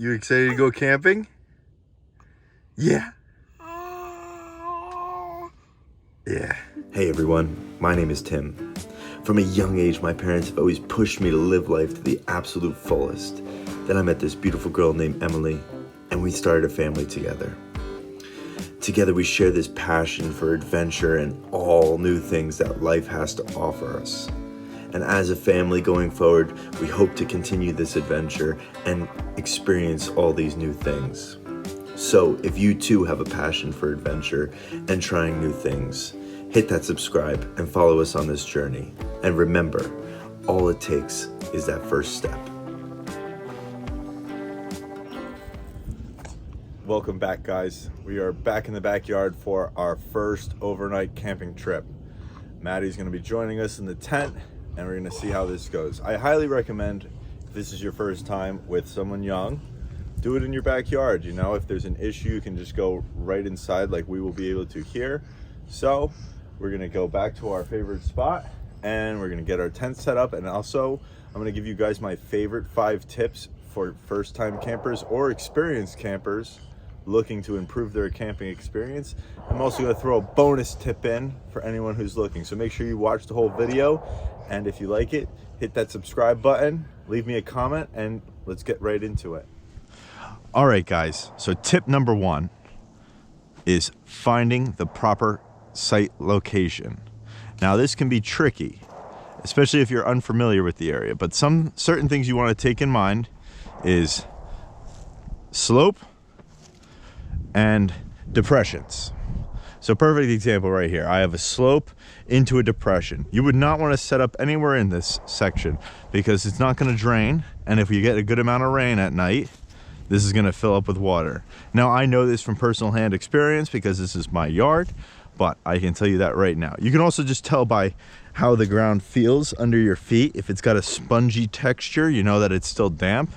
You excited to go camping? Yeah. Yeah. Hey everyone, my name is Tim. From a young age, my parents have always pushed me to live life to the absolute fullest. Then I met this beautiful girl named Emily, and we started a family together. Together we share this passion for adventure and all new things that life has to offer us. And as a family going forward, we hope to continue this adventure and experience all these new things. So if you too have a passion for adventure and trying new things, hit that subscribe and follow us on this journey. And remember, all it takes is that first step. Welcome back, guys. We are back in the backyard for our first overnight camping trip. Maddie's gonna be joining us in the tent, and we're gonna see how this goes. I highly recommend, if this is your first time with someone young, do it in your backyard. You know, if there's an issue, you can just go right inside like we will be able to here. So we're gonna go back to our favorite spot and we're gonna get our tent set up. And also, I'm gonna give you guys my favorite 5 tips for first-time campers or experienced campers looking to improve their camping experience. I'm also gonna throw a bonus tip in for anyone who's looking. So make sure you watch the whole video. And if you like it, hit that subscribe button, leave me a comment, and let's get right into it. All right, guys, so tip number 1 is finding the proper site location. Now, this can be tricky, especially if you're unfamiliar with the area, but some certain things you want to take in mind is slope and depressions. So perfect example right here. I have a slope into a depression. You would not want to set up anywhere in this section because it's not going to drain. And if you get a good amount of rain at night, this is going to fill up with water. Now, I know this from personal hand experience because this is my yard, but I can tell you that right now. You can also just tell by how the ground feels under your feet. If it's got a spongy texture, you know that it's still damp.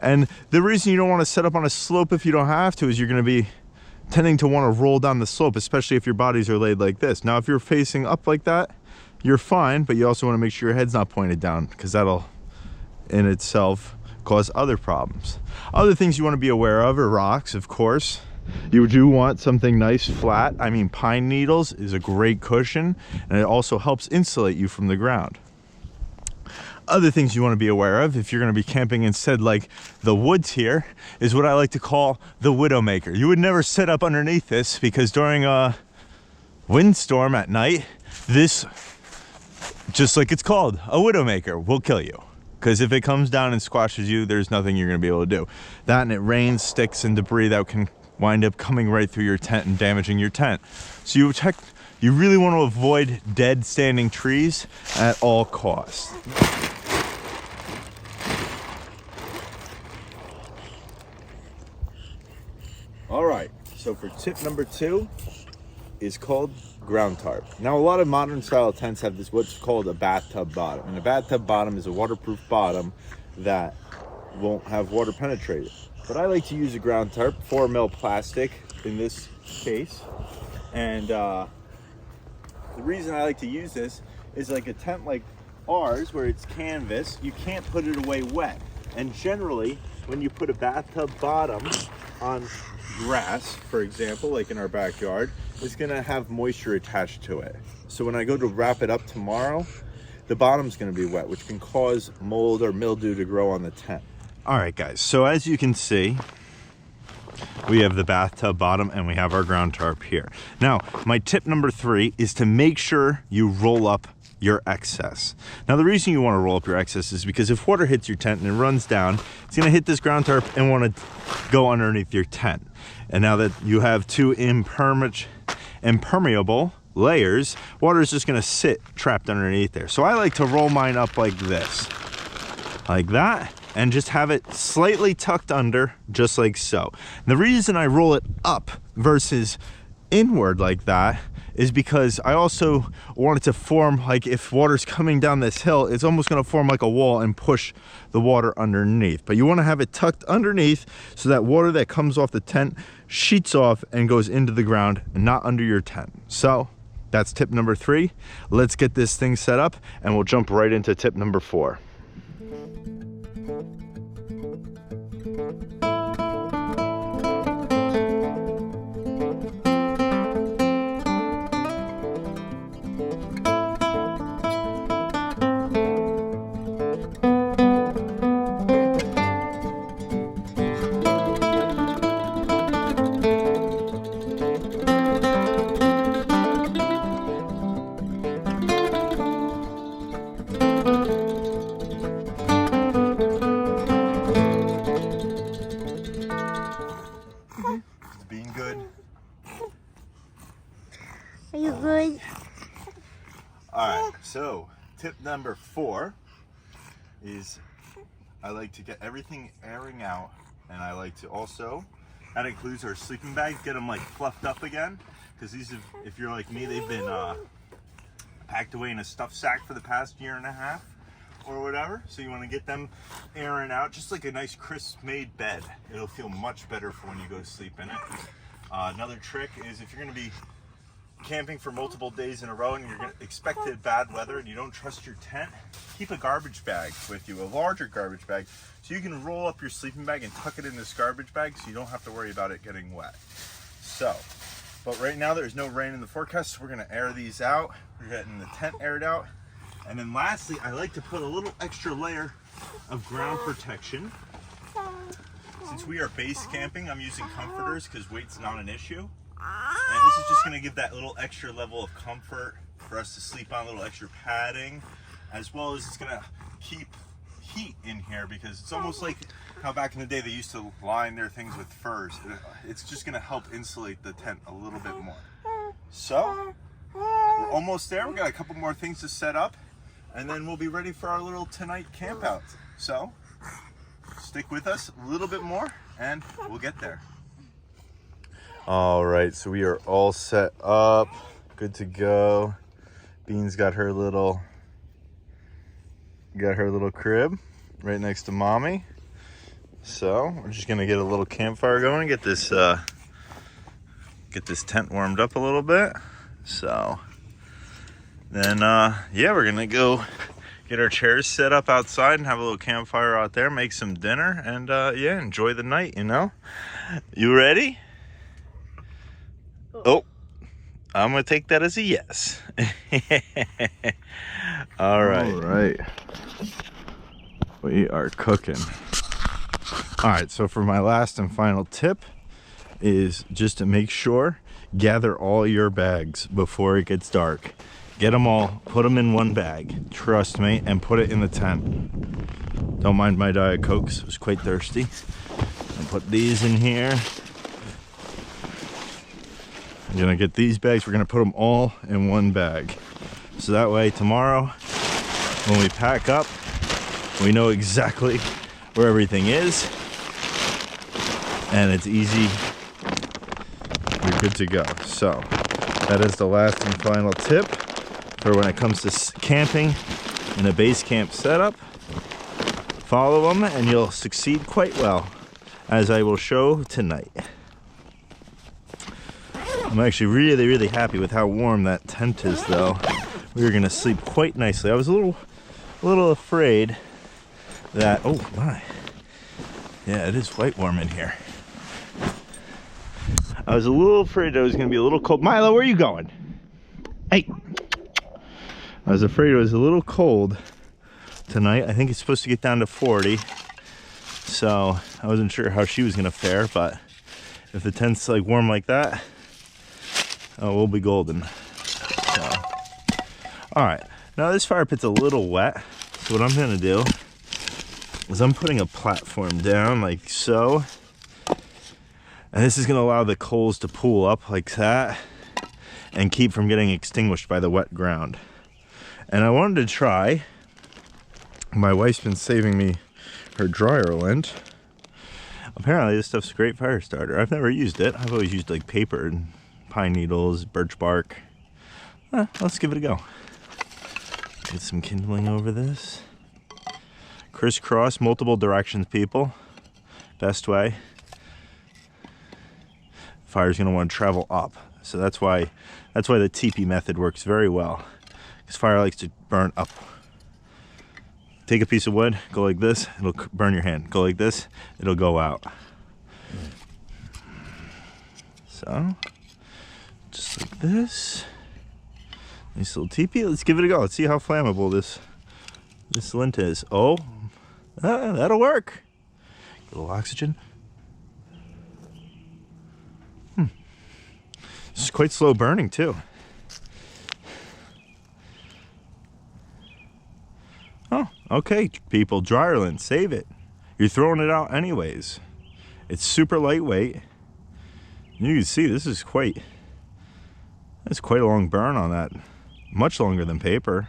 And the reason you don't want to set up on a slope if you don't have to is you're going to be tending to want to roll down the slope, especially if your bodies are laid like this. Now, if you're facing up like that, you're fine, but you also want to make sure your head's not pointed down because that'll in itself cause other problems. Other things you want to be aware of are rocks, of course. You do want something nice flat. I mean, pine needles is a great cushion, and it also helps insulate you from the ground. Other things you want to be aware of if you're going to be camping instead, like the woods here, is what I like to call the widowmaker. You would never set up underneath this because during a windstorm at night, this, just like it's called, a widowmaker, will kill you. Because if it comes down and squashes you, there's nothing you're going to be able to do. That, and it rains, sticks, and debris that can wind up coming right through your tent and damaging your tent. So you really want to avoid dead standing trees at all costs. All right, so for tip number 2 is called ground tarp. Now, a lot of modern style tents have this what's called a bathtub bottom, and a bathtub bottom is a waterproof bottom that won't have water penetrate. But I like to use a ground tarp, 4mm plastic in this case, and the reason I like to use this is like a tent like ours where it's canvas, you can't put it away wet. And generally, when you put a bathtub bottom on grass, for example, like in our backyard, it's gonna have moisture attached to it. So when I go to wrap it up tomorrow, the bottom's gonna be wet, which can cause mold or mildew to grow on the tent. All right, guys, so as you can see, we have the bathtub bottom and we have our ground tarp here. Now, my tip number 3 is to make sure you roll up your excess. Now, the reason you want to roll up your excess is because if water hits your tent and it runs down, it's going to hit this ground tarp and want to go underneath your tent. And now that you have 2 impermeable layers, water is just going to sit trapped underneath there. So I like to roll mine up like this, like that, and just have it slightly tucked under, just like so. And the reason I roll it up versus inward like that is because I also want it to form, like if water's coming down this hill, it's almost going to form like a wall and push the water underneath. But you want to have it tucked underneath so that water that comes off the tent sheets off and goes into the ground and not under your tent. So that's tip number 3. Let's get this thing set up and we'll jump right into tip number 4. Being good. Are you good? Alright, so tip number 4 is I like to get everything airing out, and I like to also, that includes our sleeping bags, get them like fluffed up again, because these, if you're like me, they've been packed away in a stuffed sack for the past year and a half or whatever. So you want to get them airing out, just like a nice crisp made bed. It'll feel much better for when you go to sleep in it. Another trick is if you're going to be camping for multiple days in a row and you're expected bad weather and you don't trust your tent, keep a garbage bag with you, a larger garbage bag, so you can roll up your sleeping bag and tuck it in this garbage bag so you don't have to worry about it getting wet. So, but right now there's no rain in the forecast, so we're going to air these out. We're getting the tent aired out. And then lastly, I like to put a little extra layer of ground protection. Since we are base camping, I'm using comforters because weight's not an issue. And this is just going to give that little extra level of comfort for us to sleep on, a little extra padding, as well as it's going to keep heat in here, because it's almost like how back in the day they used to line their things with furs. It's just going to help insulate the tent a little bit more. So, we're almost there. We've got a couple more things to set up, and then we'll be ready for our little tonight camp out. So, stick with us a little bit more, and we'll get there. All right, so we are all set up, good to go. Beans got her little crib right next to mommy. So we're just gonna get a little campfire going, get this tent warmed up a little bit. So then yeah, we're gonna go get our chairs set up outside and have a little campfire out there, make some dinner, and yeah, enjoy the night, you know. You ready? Oh, I'm gonna take that as a yes. All right, we are cooking. All right, so for my last and final tip is just to make sure, gather all your bags before it gets dark. Get them all, put them in one bag, trust me, and put it in the tent. Don't mind my Diet Cokes, it was quite thirsty. I'll put these in here. I'm gonna get these bags, we're gonna put them all in one bag. So that way tomorrow, when we pack up, we know exactly where everything is, and it's easy, you're good to go. So that is the last and final tip for when it comes to camping in a base camp setup. Follow them and you'll succeed quite well, as I will show tonight. I'm actually really happy with how warm that tent is, though. We are gonna sleep quite nicely. I was a little afraid that, oh my, yeah, it is quite warm in here. I was a little afraid it was gonna be a little cold. Milo, where are you going? Hey, I was afraid it was a little cold tonight. I think it's supposed to get down to 40, so I wasn't sure how she was gonna fare, but if the tent's like warm like that, oh, we'll be golden. So, all right, now this fire pit's a little wet, so what I'm gonna do is I'm putting a platform down like so, and this is gonna allow the coals to pool up like that and keep from getting extinguished by the wet ground. And I wanted to try, my wife's been saving me her dryer lint. Apparently this stuff's a great fire starter. I've never used it. I've always used like paper and pine needles, birch bark. Let's give it a go. Get some kindling over this. Crisscross, multiple directions, people. Best way. Fire's gonna want to travel up. So that's why the teepee method works very well. Because fire likes to burn up. take a piece of wood, go like this, it'll burn your hand. Go like this, it'll go out. So, just like this. Nice little teepee. Let's give it a go. Let's see how flammable this lint is. Oh, that'll work. A little oxygen. This is quite slow burning too. Oh, okay, people, dryer lint, save it. You're throwing it out anyways. It's super lightweight. You can see that's quite a long burn on that. Much longer than paper.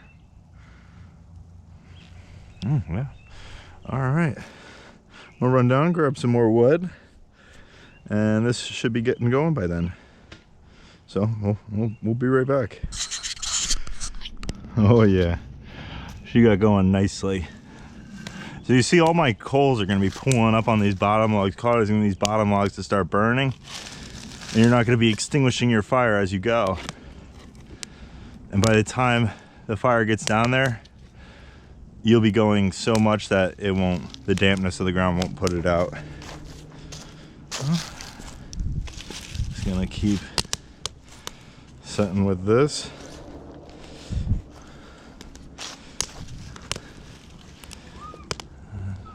Yeah. All right. We'll run down, grab some more wood, and this should be getting going by then. So we'll be right back. Oh yeah, she got going nicely. So you see all my coals are gonna be pulling up on these bottom logs, causing these bottom logs to start burning. And you're not gonna be extinguishing your fire as you go. And by the time the fire gets down there, you'll be going so much that the dampness of the ground won't put it out. Just gonna keep setting with this.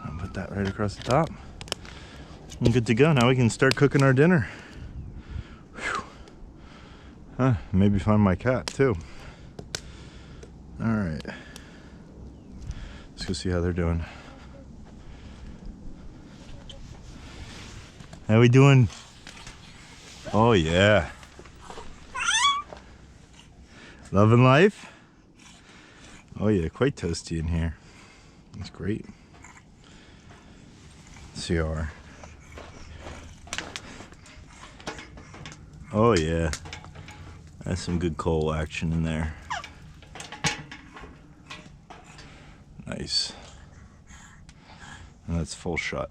I'll put that right across the top. I'm good to go. Now we can start cooking our dinner. Maybe find my cat too. All right. Let's go see how they're doing. How we doing? Oh yeah. Loving life? Oh yeah, quite toasty in here. That's great. CR. Oh yeah. That's some good coal action in there. Nice. And that's full shut.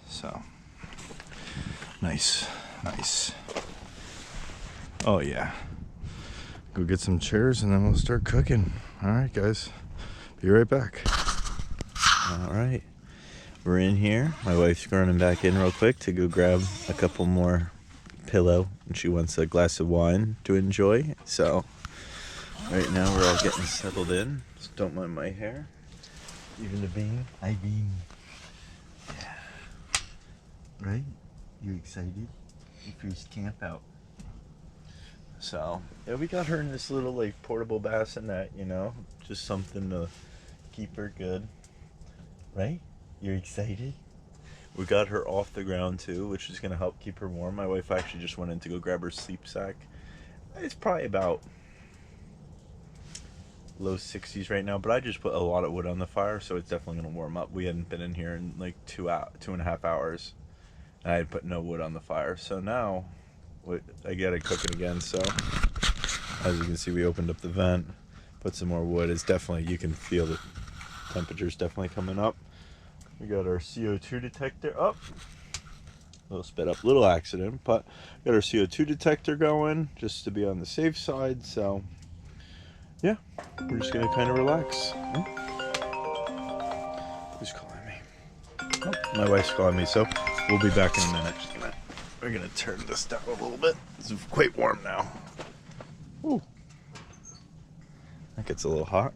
So nice. Oh yeah. Go get some chairs and then we'll start cooking. All right, guys. Be right back. All right. We're in here. My wife's running back in real quick to go grab a couple more pillow, and she wants a glass of wine to enjoy. So right now we're all getting settled in. Just don't mind my hair. Even the bean. Hi, Bean. Yeah. Right? You excited? Your first camp out. So, yeah, we got her in this little, like, portable bassinet, you know? Just something to keep her good. Right? You're excited? We got her off the ground, too, which is going to help keep her warm. My wife actually just went in to go grab her sleep sack. It's probably about low 60s right now, but I just put a lot of wood on the fire, so it's definitely going to warm up. We hadn't been in here in, like, 2.5 hours, and I had put no wood on the fire. So now I get it cooking again. So as you can see, we opened up the vent, put some more wood. It's definitely, you can feel the temperature's definitely coming up. We got our CO2 detector up. A little sped up, little accident, but got our CO2 detector going just to be on the safe side. So yeah, we're just gonna kind of relax. Who's calling me? Oh, my wife's calling me, so we'll be back in a minute. We're gonna turn this down a little bit. It's quite warm now. Ooh. That gets a little hot.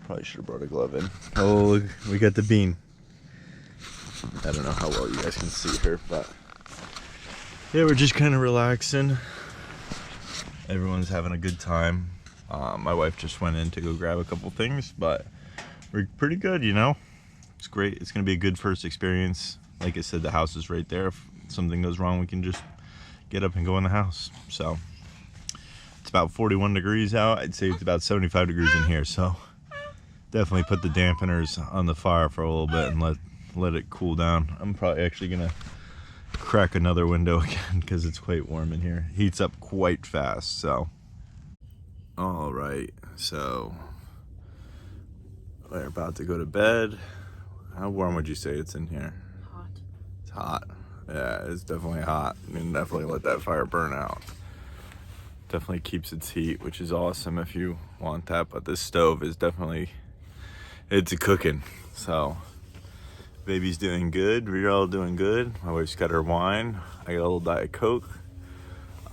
Probably should have brought a glove in. Oh, look, we got the bean. I don't know how well you guys can see her, but yeah, we're just kind of relaxing. Everyone's having a good time. My wife just went in to go grab a couple things, but we're pretty good, you know? It's great. It's gonna be a good first experience. Like I said, the house is right there. If something goes wrong, we can just get up and go in the house. So it's about 41 degrees out. I'd say it's about 75 degrees in here. So definitely put the dampeners on the fire for a little bit and let it cool down. I'm probably actually gonna crack another window again because it's quite warm in here. Heats up quite fast. So all right, so we're about to go to bed. How warm would you say it's in here? Hot. It's hot. Yeah, it's definitely hot. You can definitely let that fire burn out. Definitely keeps its heat, which is awesome if you want that. But this stove is definitely It's a cooking. So baby's doing good. We're all doing good. My wife's got her wine. I got a little Diet Coke.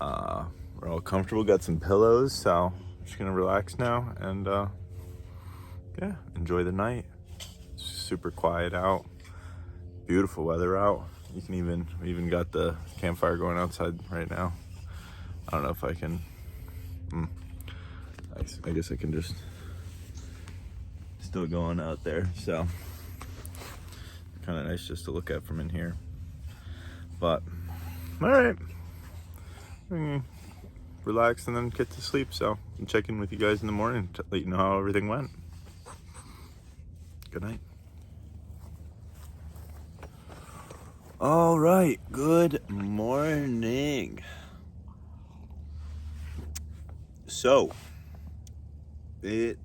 We're all comfortable. Got some pillows. So I'm just gonna relax now and yeah, enjoy the night. It's super quiet out. Beautiful weather out. We even got the campfire going outside right now. I don't know if I can. I guess I can just still going out there. So kind of nice just to look at from in here. But all right, relax and then get to sleep. So I'll check in with you guys in the morning to let you know how everything went. Good night. All right, good morning. So it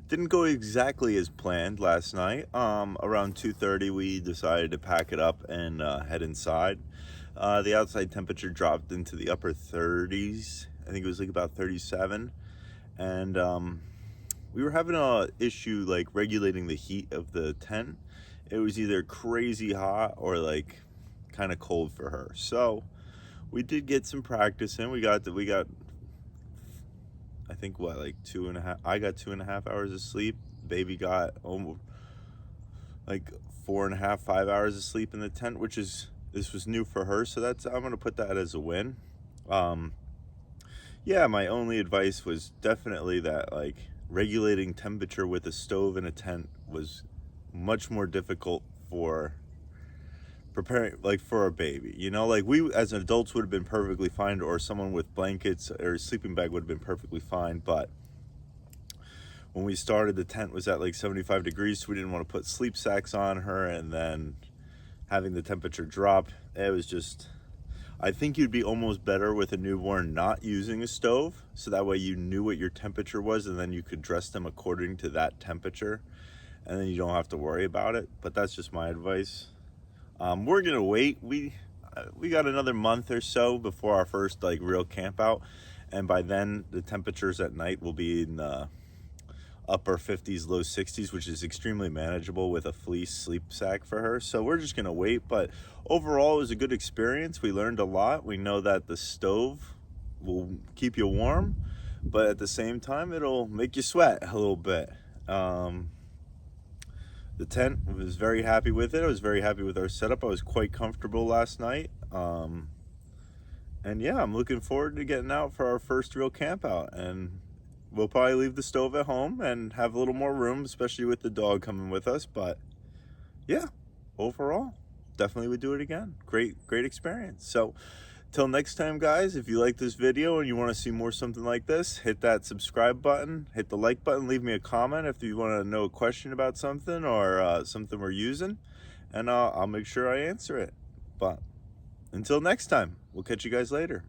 didn't go exactly as planned last night. Around 2:30 we decided to pack it up and head inside. The outside temperature dropped into the upper 30s. I think it was like about 37, and we were having a issue like regulating the heat of the tent. It was either crazy hot or like kind of cold for her. So we did get some practice in. We got I think what, like 2.5. I got 2.5 hours of sleep. Baby got almost like 4.5, 5 hours of sleep in the tent, this was new for her. So I'm gonna put that as a win. Yeah, my only advice was definitely that like regulating temperature with a stove in a tent was much more difficult for preparing like for a baby, you know, like we as adults would have been perfectly fine, or someone with blankets or a sleeping bag would have been perfectly fine. But when we started, the tent was at like 75 degrees, so we didn't want to put sleep sacks on her, and then having the temperature drop, it was just, I think you'd be almost better with a newborn not using a stove, so that way you knew what your temperature was and then you could dress them according to that temperature, and then you don't have to worry about it. But that's just my advice. We're gonna wait. We got another month or so before our first like real camp out, and by then the temperatures at night will be in the upper 50s, low 60s, which is extremely manageable with a fleece sleep sack for her. So we're just gonna wait. But overall, it was a good experience. We learned a lot. We know that the stove will keep you warm, but at the same time it'll make you sweat a little bit. The tent, I was very happy with it. I was very happy with our setup. I was quite comfortable last night. And yeah, I'm looking forward to getting out for our first real camp out. And we'll probably leave the stove at home and have a little more room, especially with the dog coming with us. But yeah, overall, definitely would do it again. Great experience. So till next time, guys, if you like this video and you want to see more something like this, hit that subscribe button, hit the like button, leave me a comment if you want to know a question about something or something we're using, and I'll make sure I answer it. But until next time, we'll catch you guys later.